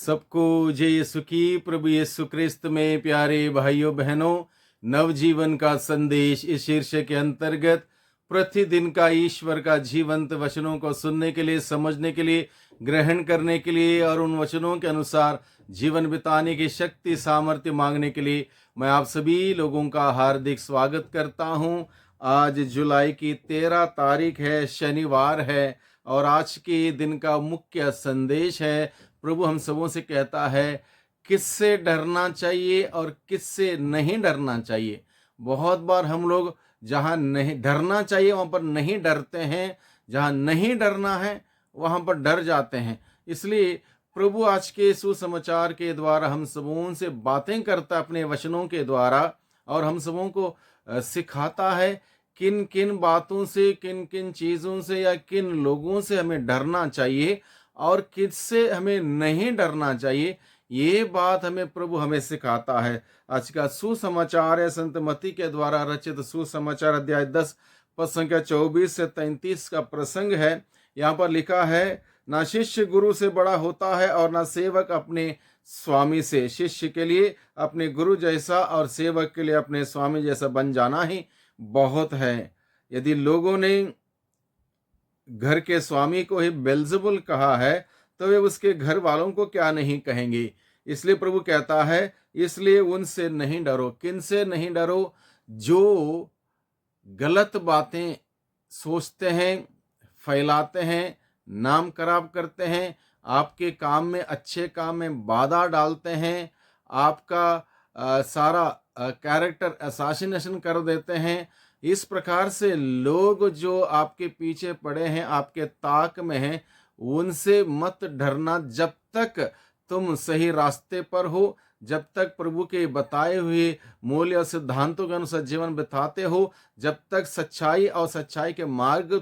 सबको जय यीशु की। प्रभु यीशु क्रिस्त में प्यारे भाइयों बहनों, नवजीवन का संदेश इस शीर्षक के अंतर्गत प्रतिदिन का ईश्वर का जीवंत वचनों को सुनने के लिए, समझने के लिए, ग्रहण करने के लिए और उन वचनों के अनुसार जीवन बिताने की शक्ति सामर्थ्य मांगने के लिए मैं आप सभी लोगों का हार्दिक स्वागत करता हूं। आज जुलाई की 13 तारीख है, शनिवार है, और आज के दिन का मुख्य संदेश है। प्रभु हम सबों से कहता है किससे डरना चाहिए और किससे नहीं डरना चाहिए। बहुत बार हम लोग जहाँ नहीं डरना चाहिए वहाँ पर नहीं डरते हैं, जहाँ नहीं डरना है वहाँ पर डर जाते हैं। इसलिए प्रभु आज के सुसमाचार के द्वारा हम सबों से बातें करता है अपने वचनों के द्वारा, और हम सबों को सिखाता है किन किन बातों से, किन किन चीज़ों से या किन लोगों से हमें डरना चाहिए और किससे हमें नहीं डरना चाहिए। ये बात प्रभु हमें सिखाता है। आज का सुसमाचार है संत मत्ती के द्वारा रचित सुसमाचार अध्याय 10 पद संख्या 24 से 33 का प्रसंग है। यहाँ पर लिखा है, ना शिष्य गुरु से बड़ा होता है और ना सेवक अपने स्वामी से। शिष्य के लिए अपने गुरु जैसा और सेवक के लिए अपने स्वामी जैसा बन जाना ही बहुत है। यदि लोगों ने घर के स्वामी को ही बेल्ज़ेबुल कहा है तो वे उसके घर वालों को क्या नहीं कहेंगे। इसलिए प्रभु कहता है, इसलिए उनसे नहीं डरो। किन से नहीं डरो? जो गलत बातें सोचते हैं, फैलाते हैं, नाम खराब करते हैं, आपके काम में, अच्छे काम में बाधा डालते हैं, आपका सारा कैरेक्टर असैसिनेशन कर देते हैं। इस प्रकार से लोग जो आपके पीछे पड़े हैं, आपके ताक में हैं, उनसे मत डरना। जब तक तुम सही रास्ते पर हो, जब तक प्रभु के बताए हुए मूल्य और सिद्धांतों के अनुसार जीवन बिताते हो, जब तक सच्चाई और सच्चाई के मार्ग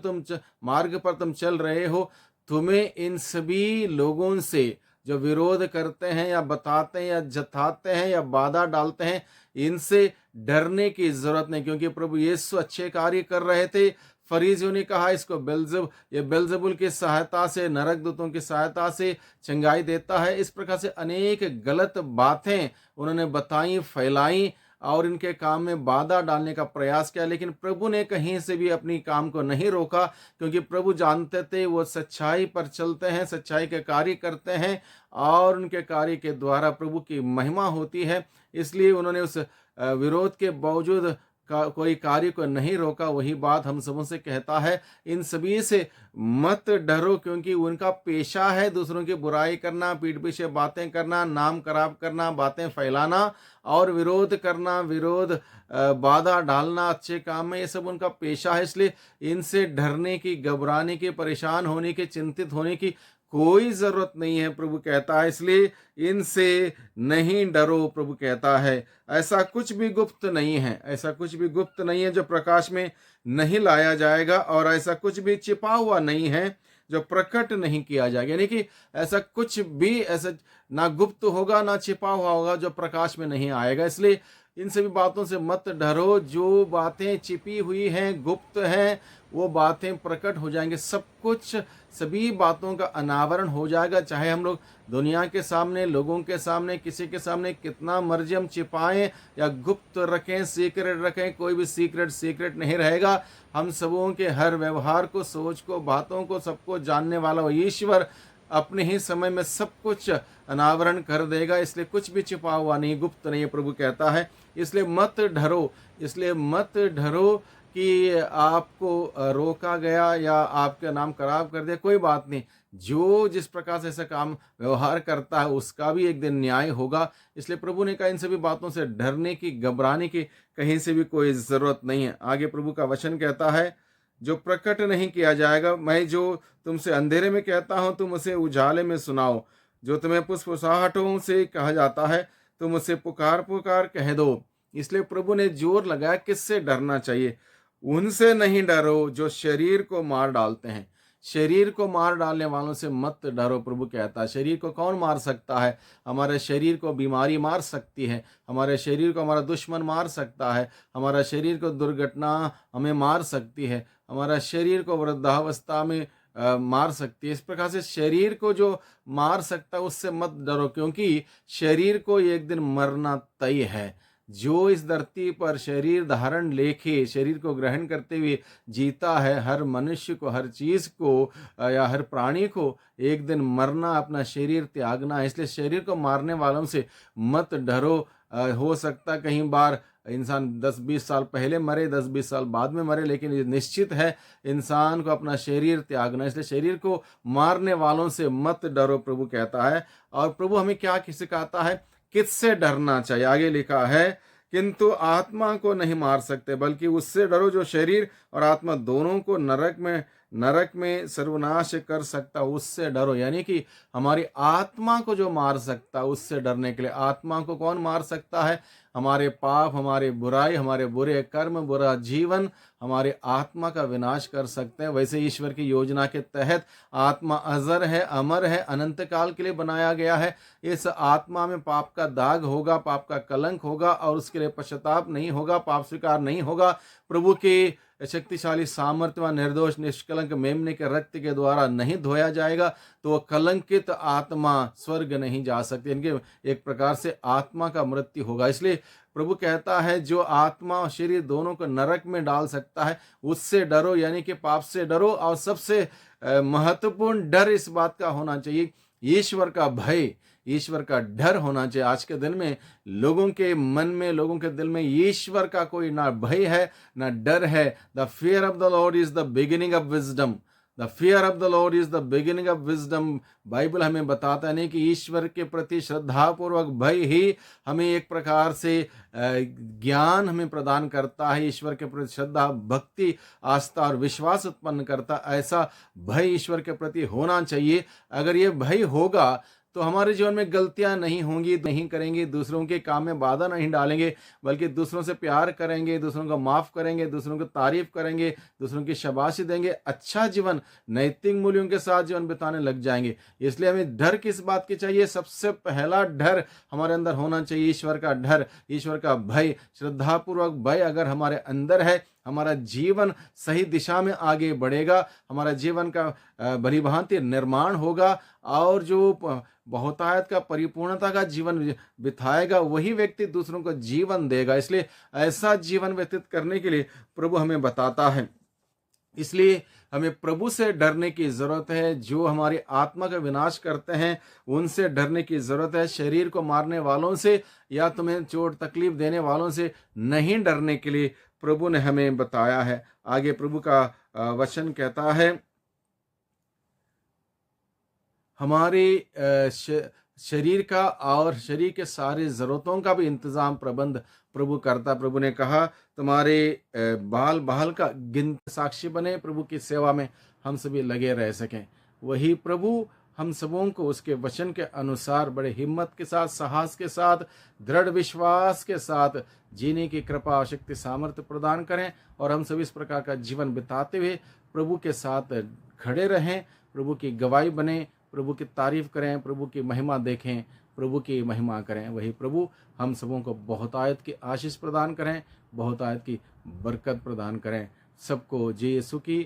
पर तुम चल रहे हो, तुम्हें इन सभी लोगों से जो विरोध करते हैं या बताते हैं या जताते हैं या बाधा डालते हैं, इनसे डरने की जरूरत नहीं। क्योंकि प्रभु यीशु अच्छे कार्य कर रहे थे। फरीसियों ने कहा इसको बेल्ज़ेबुल की सहायता से, नरक दूतों की सहायता से चंगाई देता है। इस प्रकार से अनेक गलत बातें उन्होंने बताई, फैलाई और इनके काम में बाधा डालने का प्रयास किया। लेकिन प्रभु ने कहीं से भी अपनी काम को नहीं रोका, क्योंकि प्रभु जानते थे वो सच्चाई पर चलते हैं, सच्चाई के कार्य करते हैं और उनके कार्य के द्वारा प्रभु की महिमा होती है। इसलिए उन्होंने उस विरोध के बावजूद कोई कार्य को नहीं रोका। वही बात हम सबों से कहता है, इन सभी से मत डरो, क्योंकि उनका पेशा है दूसरों की बुराई करना, पीठ पीछे बातें करना, नाम खराब करना, बातें फैलाना और विरोध करना, बाधा डालना अच्छे काम में। ये सब उनका पेशा है। इसलिए इनसे डरने की, घबराने की, परेशान होने की, चिंतित होने की कोई जरूरत नहीं है, प्रभु कहता है। इसलिए इनसे नहीं डरो, प्रभु कहता है। ऐसा कुछ भी गुप्त नहीं है, ऐसा कुछ भी गुप्त नहीं है जो प्रकाश में नहीं लाया जाएगा, और ऐसा कुछ भी छिपा हुआ नहीं है जो प्रकट नहीं किया जाएगा। यानी कि ऐसा कुछ भी ऐसा ना गुप्त होगा ना छिपा हुआ होगा जो प्रकाश में नहीं आएगा। इसलिए इन सभी बातों से मत डरो। जो बातें छिपी हुई हैं, गुप्त हैं, वो बातें प्रकट हो जाएंगे। सब कुछ, सभी बातों का अनावरण हो जाएगा। चाहे हम लोग दुनिया के सामने, लोगों के सामने, किसी के सामने कितना मर्जी हम छिपाएं या गुप्त रखें, सीक्रेट रखें, कोई भी सीक्रेट नहीं रहेगा। हम सबों के हर व्यवहार को, सोच को, बातों को, सबको जानने वाला वो ईश्वर अपने ही समय में सब कुछ अनावरण कर देगा। इसलिए कुछ भी छिपा हुआ नहीं, गुप्त नहीं, प्रभु कहता है। इसलिए मत डरो कि आपको रोका गया या आपका नाम खराब कर दिया। कोई बात नहीं, जो जिस प्रकार से ऐसा काम व्यवहार करता है उसका भी एक दिन न्याय होगा। इसलिए प्रभु ने कहा इन सभी बातों से डरने की, घबराने की कहीं से भी कोई ज़रूरत नहीं है। आगे प्रभु का वचन कहता है, जो प्रकट नहीं किया जाएगा, मैं जो तुमसे अंधेरे में कहता हूँ तुम उसे उजाले में सुनाओ। जो तुम्हें फुसफुसाहटों से कहा जाता है तुम उसे पुकार पुकार कह दो। इसलिए प्रभु ने जोर लगाया किससे डरना चाहिए। उनसे नहीं डरो जो शरीर को मार डालते हैं। शरीर को मार डालने वालों से मत डरो, प्रभु कहता है। शरीर को कौन मार सकता है? हमारे शरीर को बीमारी मार सकती है, हमारे शरीर को हमारा दुश्मन मार सकता है, हमारा शरीर को दुर्घटना हमें मार सकती है, हमारा शरीर को वृद्धावस्था में मार सकती है। इस प्रकार से शरीर को जो मार सकता है उससे मत डरो, क्योंकि शरीर को एक दिन मरना तय है। जो इस धरती पर शरीर धारण लेके शरीर को ग्रहण करते हुए जीता है, हर मनुष्य को, हर चीज को या हर प्राणी को एक दिन मरना, अपना शरीर त्यागना है। इसलिए शरीर को मारने वालों से मत डरो। हो सकता कहीं बार इंसान 10-20 साल पहले मरे, 10-20 साल बाद में मरे, लेकिन ये निश्चित है इंसान को अपना शरीर त्यागना। इसलिए शरीर को मारने वालों से मत डरो, प्रभु कहता है। और प्रभु हमें क्या सिखाता है, किससे डरना चाहिए। आगे लिखा है, किंतु आत्मा को नहीं मार सकते, बल्कि उससे डरो जो शरीर और आत्मा दोनों को नरक में सर्वनाश कर सकता, उससे डरो। यानी कि हमारी आत्मा को जो मार सकता, उससे डरने के लिए। आत्मा को कौन मार सकता है? हमारे पाप, हमारे बुराई, हमारे बुरे कर्म, बुरा जीवन हमारे आत्मा का विनाश कर सकते हैं। वैसे ईश्वर की योजना के तहत आत्मा अजर है, अमर है, अनंत काल के लिए बनाया गया है। इस आत्मा में पाप का दाग होगा, पाप का कलंक होगा, और उसके लिए पश्चाताप नहीं होगा, पाप स्वीकार नहीं होगा। प्रभु के शक्तिशाली सामर्थ्य व निर्दोष निष्कलंक मेमने के रक्त के द्वारा नहीं धोया जाएगा, तो वह कलंकित आत्मा स्वर्ग नहीं जा सकती। इनके एक प्रकार से आत्मा का मृत्यु होगा। इसलिए प्रभु कहता है, जो आत्मा और शरीर दोनों को नरक में डाल सकता है, उससे डरो, यानी कि पाप से डरो। और सबसे महत्वपूर्ण डर इस बात का होना चाहिए, ईश्वर का भय, ईश्वर का डर होना चाहिए। आज के दिन में लोगों के मन में, लोगों के दिल में ईश्वर का कोई ना भय है ना डर है। The fear of the Lord is the beginning of wisdom. The fear of the Lord is the beginning of wisdom. Bible हमें बताता नहीं कि ईश्वर के प्रति श्रद्धापूर्वक भय ही हमें एक प्रकार से ज्ञान हमें प्रदान करता है। ईश्वर के प्रति श्रद्धा, भक्ति, आस्था और विश्वास उत्पन्न करता। ऐसा भय ईश्वर के प्रति होना चाहिए। अगर ये भय होगा तो हमारे जीवन में गलतियां नहीं होंगी, नहीं करेंगे, दूसरों के काम में बाधा नहीं डालेंगे, बल्कि दूसरों से प्यार करेंगे, दूसरों को माफ करेंगे, दूसरों को तारीफ करेंगे, दूसरों की शाबाशी देंगे, अच्छा जीवन, नैतिक मूल्यों के साथ जीवन बिताने लग जाएंगे। इसलिए हमें डर किस बात की चाहिए? सबसे पहला डर हमारे अंदर होना चाहिए ईश्वर का डर, ईश्वर का भय, श्रद्धापूर्वक भय अगर हमारे अंदर है, हमारा जीवन सही दिशा में आगे बढ़ेगा, हमारा जीवन का भली भांति निर्माण होगा, और जो बहुतायत का, परिपूर्णता का जीवन बिताएगा, वही व्यक्ति दूसरों को जीवन देगा। इसलिए ऐसा जीवन व्यतीत करने के लिए प्रभु हमें बताता है। इसलिए हमें प्रभु से डरने की जरूरत है। जो हमारी आत्मा का विनाश करते हैं, उनसे डरने की जरूरत है। शरीर को मारने वालों से या तुम्हें चोट तकलीफ देने वालों से नहीं डरने के लिए प्रभु ने हमें बताया है। आगे प्रभु का वचन कहता है, हमारे शरीर का और शरीर के सारे जरूरतों का भी इंतजाम, प्रबंध प्रभु करता। प्रभु ने कहा, तुम्हारे बाल बाल का गिन साक्षी बने, प्रभु की सेवा में हम सभी लगे रह सकें। वही प्रभु हम सबों को उसके वचन के अनुसार बड़े हिम्मत के साथ, साहस के साथ, दृढ़ विश्वास के साथ जीने की कृपा, शक्ति, सामर्थ्य प्रदान करें, और हम सभी इस प्रकार का जीवन बिताते हुए प्रभु के साथ खड़े रहें, प्रभु की गवाही बने, प्रभु की तारीफ करें, प्रभु की महिमा देखें, प्रभु की महिमा करें। वही प्रभु हम सबों को बहुतायत की आशीष प्रदान करें, बहुतायत की बरकत प्रदान करें। सबको जय यीशु की